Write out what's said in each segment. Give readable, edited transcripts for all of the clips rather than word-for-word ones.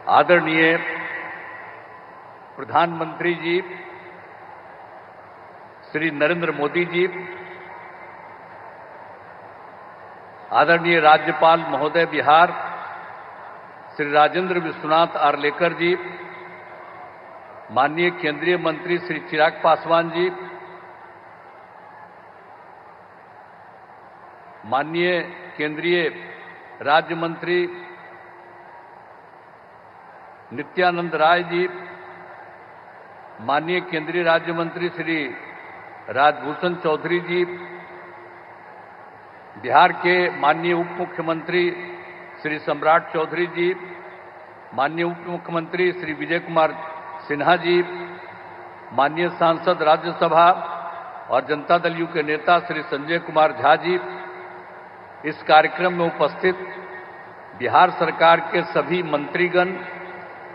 आदरणीय प्रधानमंत्री जी श्री नरेंद्र मोदी जी, आदरणीय राज्यपाल महोदय बिहार श्री राजेंद्र विश्वनाथ आर्लेकर जी, माननीय केंद्रीय मंत्री श्री चिराग पासवान जी, माननीय केंद्रीय राज्य मंत्री नित्यानंद राय जी, माननीय केंद्रीय राज्य मंत्री श्री राजभूषण चौधरी जी, बिहार के माननीय उप मुख्यमंत्री श्री सम्राट चौधरी जी, माननीय उप मुख्यमंत्री श्री विजय कुमार सिन्हा जी, माननीय सांसद राज्यसभा और जनता दल यू के नेता श्री संजय कुमार झा जी, इस कार्यक्रम में उपस्थित बिहार सरकार के सभी मंत्रीगण,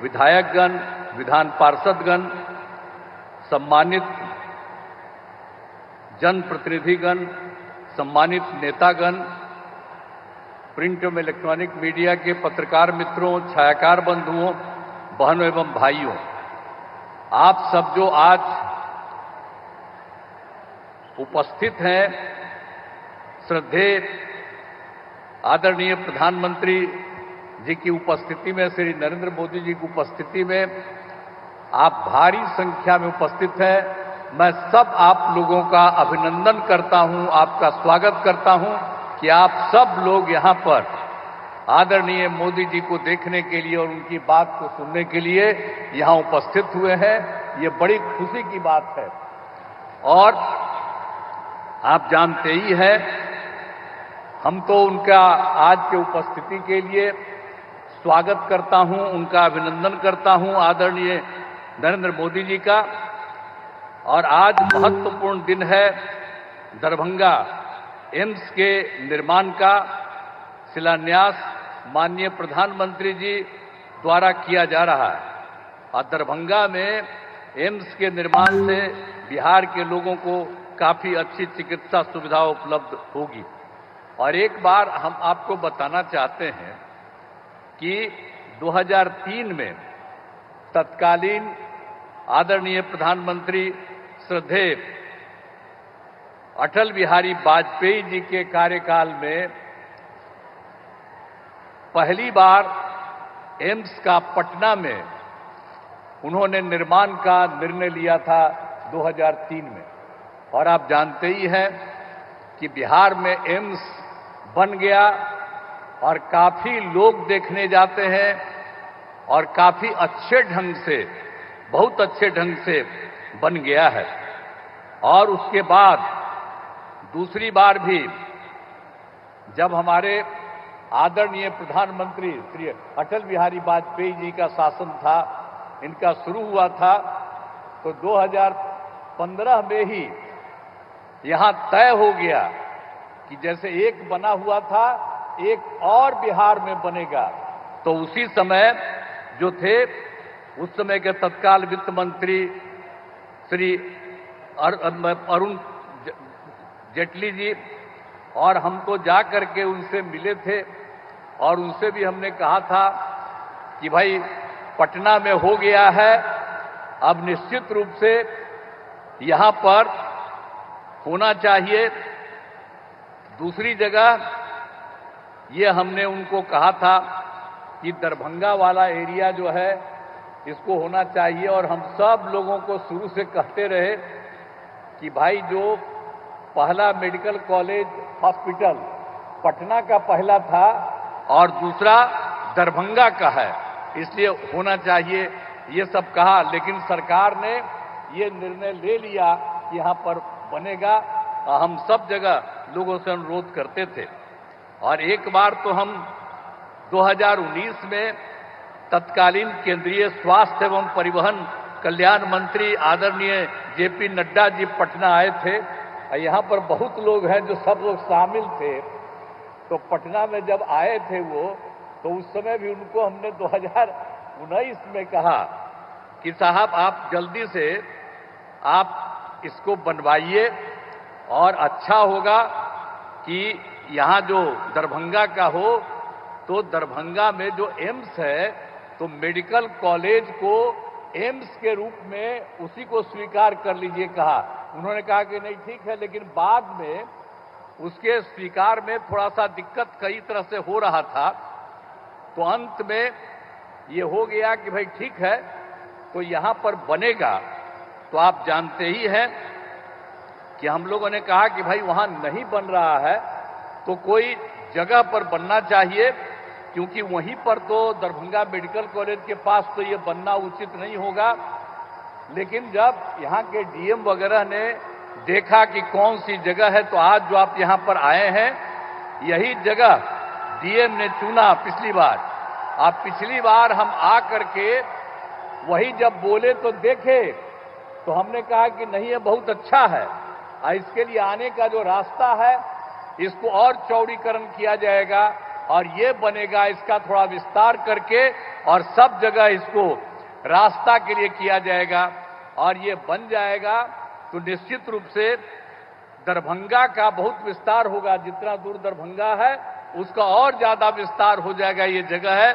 विधायकगण, विधान पार्षदगण, सम्मानित जनप्रतिनिधिगण, सम्मानित नेतागण, प्रिंट एवं इलेक्ट्रॉनिक मीडिया के पत्रकार मित्रों, छायाकार बंधुओं, बहनों एवं भाइयों, आप सब जो आज उपस्थित हैं, श्रद्धेय आदरणीय प्रधानमंत्री जी की उपस्थिति में, श्री नरेंद्र मोदी जी की उपस्थिति में आप भारी संख्या में उपस्थित हैं। मैं सब आप लोगों का अभिनंदन करता हूं, आपका स्वागत करता हूं कि आप सब लोग यहां पर आदरणीय मोदी जी को देखने के लिए और उनकी बात को सुनने के लिए यहां उपस्थित हुए हैं। ये बड़ी खुशी की बात है। और आप जानते ही हैं, हम तो उनका आज के उपस्थिति के लिए स्वागत करता हूं, उनका अभिनंदन करता हूं, आदरणीय नरेंद्र मोदी जी का। और आज महत्वपूर्ण दिन है, दरभंगा एम्स के निर्माण का शिलान्यास माननीय प्रधानमंत्री जी द्वारा किया जा रहा है। और दरभंगा में एम्स के निर्माण से बिहार के लोगों को काफी अच्छी चिकित्सा सुविधा उपलब्ध होगी। और एक बार हम आपको बताना चाहते हैं कि 2003 में तत्कालीन आदरणीय प्रधानमंत्री श्रद्धेय अटल बिहारी वाजपेयी जी के कार्यकाल में पहली बार एम्स का पटना में उन्होंने निर्माण का निर्णय लिया था 2003 में। और आप जानते ही हैं कि बिहार में एम्स बन गया और काफी लोग देखने जाते हैं और काफी अच्छे ढंग से, बहुत अच्छे ढंग से बन गया है। और उसके बाद दूसरी बार भी जब हमारे आदरणीय प्रधानमंत्री श्री अटल बिहारी वाजपेयी जी का शासन था, इनका शुरू हुआ था, तो 2015 में ही यहां तय हो गया कि जैसे एक बना हुआ था, एक और बिहार में बनेगा। तो उसी समय जो थे, उस समय के तत्काल वित्त मंत्री श्री अरुण जेटली जी, और हम तो जा करके उनसे मिले थे और उनसे भी हमने कहा था कि भाई पटना में हो गया है, अब निश्चित रूप से यहां पर होना चाहिए। दूसरी जगह ये हमने उनको कहा था कि दरभंगा वाला एरिया जो है इसको होना चाहिए। और हम सब लोगों को शुरू से कहते रहे कि भाई जो पहला मेडिकल कॉलेज हॉस्पिटल पटना का पहला था और दूसरा दरभंगा का है, इसलिए होना चाहिए, ये सब कहा। लेकिन सरकार ने ये निर्णय ले लिया कि यहां पर बनेगा। हम सब जगह लोगों से अनुरोध करते थे। और एक बार तो हम 2019 में तत्कालीन केंद्रीय स्वास्थ्य एवं परिवहन कल्याण मंत्री आदरणीय जेपी नड्डा जी पटना आए थे। यहाँ पर बहुत लोग हैं जो सब लोग शामिल थे। तो पटना में जब आए थे वो, तो उस समय भी उनको हमने 2019 में कहा कि साहब आप जल्दी से आप इसको बनवाइए और अच्छा होगा कि यहाँ जो दरभंगा का हो, तो दरभंगा में जो एम्स है तो तो मेडिकल कॉलेज को एम्स के रूप में उसी को स्वीकार कर लीजिए कहा। उन्होंने कहा कि नहीं ठीक है, लेकिन बाद में उसके स्वीकार में थोड़ा सा दिक्कत कई तरह से हो रहा था, तो अंत में ये हो गया कि भाई ठीक है तो यहां पर बनेगा। तो आप जानते ही हैं कि हम लोगों ने कहा कि भाई वहां नहीं बन रहा है तो कोई जगह पर बनना चाहिए, क्योंकि वहीं पर तो दरभंगा मेडिकल कॉलेज के पास तो ये बनना उचित नहीं होगा। लेकिन जब यहाँ के डीएम वगैरह ने देखा कि कौन सी जगह है, तो आज जो आप यहाँ पर आए हैं यही जगह डीएम ने चुना पिछली बार। आप पिछली बार हम आ करके वही जब बोले तो देखे तो हमने कहा कि नहीं ये बहुत अच्छा है, इसके लिए आने का जो रास्ता है इसको और चौड़ीकरण किया जाएगा और ये बनेगा, इसका थोड़ा विस्तार करके और सब जगह इसको रास्ता के लिए किया जाएगा और ये बन जाएगा तो निश्चित रूप से दरभंगा का बहुत विस्तार होगा। जितना दूर दरभंगा है उसका और ज्यादा विस्तार हो जाएगा ये जगह है।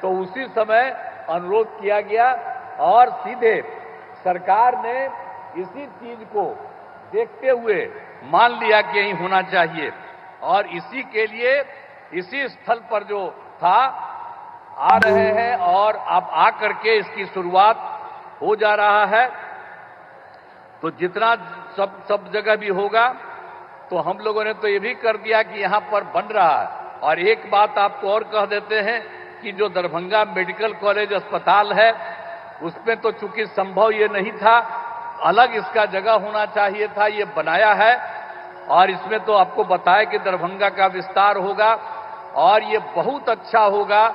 तो उसी समय अनुरोध किया गया और सीधे सरकार ने इसी चीज को देखते हुए मान लिया कि यही होना चाहिए और इसी के लिए इसी स्थल पर जो था आ रहे हैं और अब आकर के इसकी शुरुआत हो जा रहा है। तो जितना सब जगह भी होगा तो हम लोगों ने तो ये भी कर दिया कि यहां पर बन रहा है। और एक बात आपको और कह देते हैं कि जो दरभंगा मेडिकल कॉलेज अस्पताल है उसमें तो चूंकि संभव ये नहीं था, अलग इसका जगह होना चाहिए था, ये बनाया है और इसमें तो आपको बताया कि दरभंगा का विस्तार होगा और ये बहुत अच्छा होगा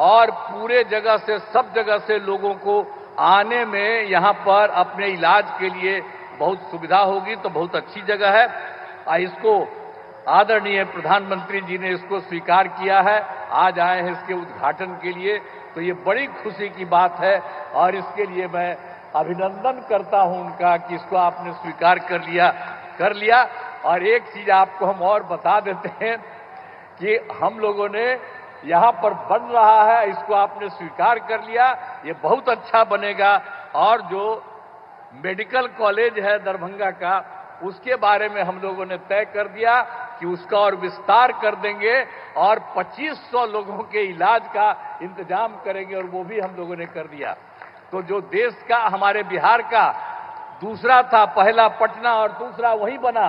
और पूरे जगह से सब जगह से लोगों को आने में यहाँ पर अपने इलाज के लिए बहुत सुविधा होगी। तो बहुत अच्छी जगह है और इसको आदरणीय प्रधानमंत्री जी ने इसको स्वीकार किया है, आज आए हैं इसके उद्घाटन के लिए। तो ये बड़ी खुशी की बात है और इसके लिए मैं अभिनंदन करता हूं उनका कि इसको आपने स्वीकार कर लिया। और एक चीज आपको हम और बता देते हैं कि हम लोगों ने यहां पर बन रहा है, इसको आपने स्वीकार कर लिया, ये बहुत अच्छा बनेगा। और जो मेडिकल कॉलेज है दरभंगा का उसके बारे में हम लोगों ने तय कर दिया कि उसका और विस्तार कर देंगे और 2500 लोगों के इलाज का इंतजाम करेंगे और वो भी हम लोगों ने कर दिया। तो जो देश का हमारे बिहार का दूसरा था, पहला पटना और दूसरा वही बना,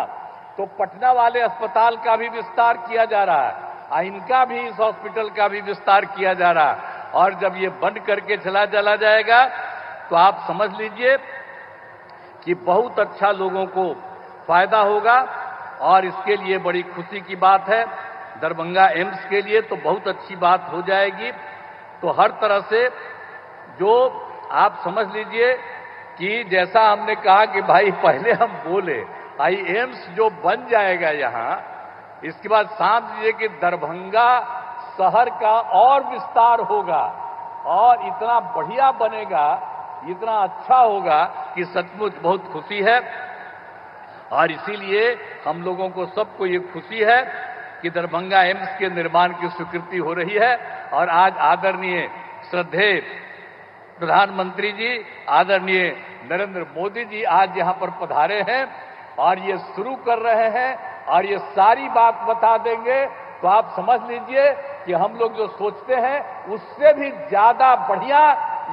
तो पटना वाले अस्पताल का भी विस्तार किया जा रहा है, इनका भी इस हॉस्पिटल का भी विस्तार किया जा रहा है। और जब ये बंद करके चला जाएगा तो आप समझ लीजिए कि बहुत अच्छा लोगों को फायदा होगा और इसके लिए बड़ी खुशी की बात है। दरभंगा एम्स के लिए तो बहुत अच्छी बात हो जाएगी। तो हर तरह से जो आप समझ लीजिए कि जैसा हमने कहा कि भाई पहले हम बोले एम्स जो बन जाएगा यहाँ, इसके बाद समझ लीजिए कि दरभंगा शहर का और विस्तार होगा और इतना बढ़िया बनेगा, इतना अच्छा होगा कि सचमुच बहुत खुशी है। और इसीलिए हम लोगों को सबको ये खुशी है कि दरभंगा एम्स के निर्माण की स्वीकृति हो रही है। और आज आदरणीय श्रद्धेय प्रधानमंत्री जी, आदरणीय नरेंद्र मोदी जी आज यहाँ पर पधारे हैं और ये शुरू कर रहे हैं और ये सारी बात बता देंगे। तो आप समझ लीजिए कि हम लोग जो सोचते हैं उससे भी ज्यादा बढ़िया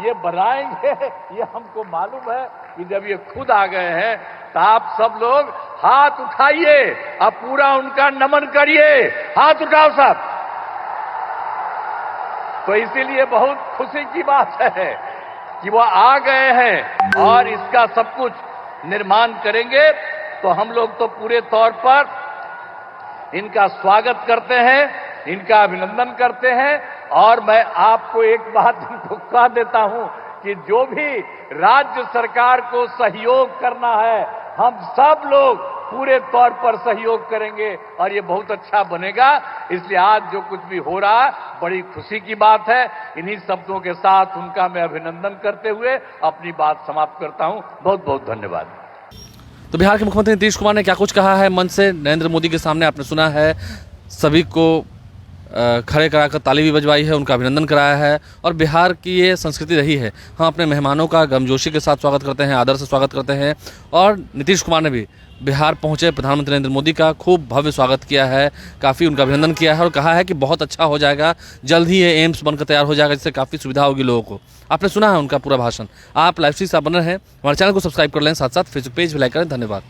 ये बनाएंगे, ये हमको मालूम है कि जब ये खुद आ गए हैं तो आप सब लोग हाथ उठाइए, अब पूरा उनका नमन करिए, हाथ उठाओ सब। तो इसीलिए बहुत खुशी की बात है कि वो आ गए हैं और इसका सब कुछ निर्माण करेंगे। तो हम लोग तो पूरे तौर पर इनका स्वागत करते हैं, इनका अभिनंदन करते हैं। और मैं आपको एक बात इनको कह देता हूं कि जो भी राज्य सरकार को सहयोग करना है, हम सब लोग पूरे तौर पर सहयोग करेंगे और ये बहुत अच्छा बनेगा। इसलिए आज जो कुछ भी हो रहा है बड़ी खुशी की बात है। इन्हीं शब्दों के साथ उनका मैं अभिनंदन करते हुए अपनी बात समाप्त करता हूं। बहुत बहुत धन्यवाद। तो बिहार के मुख्यमंत्री नीतीश कुमार ने क्या कुछ कहा है मंच से नरेंद्र मोदी के सामने आपने सुना है। सभी को खड़े कराकर ताली भी बजवाई है, उनका अभिनंदन कराया है और बिहार की ये संस्कृति रही है। हम अपने मेहमानों का गर्मजोशी के साथ स्वागत करते हैं, आदर से स्वागत करते हैं और नीतीश कुमार ने भी बिहार पहुंचे प्रधानमंत्री नरेंद्र मोदी का खूब भव्य स्वागत किया है, काफ़ी उनका अभिनंदन किया है और कहा है कि बहुत अच्छा हो जाएगा, जल्द ही ये एम्स बनकर तैयार हो जाएगा, जिससे काफ़ी सुविधा होगी लोगों को। आपने सुना है उनका पूरा भाषण। आप लाइव से बन रहे हैं, हमारे चैनल को सब्सक्राइब कर लें, साथ साथ फेसबुक पेज भी लाइक करें। धन्यवाद।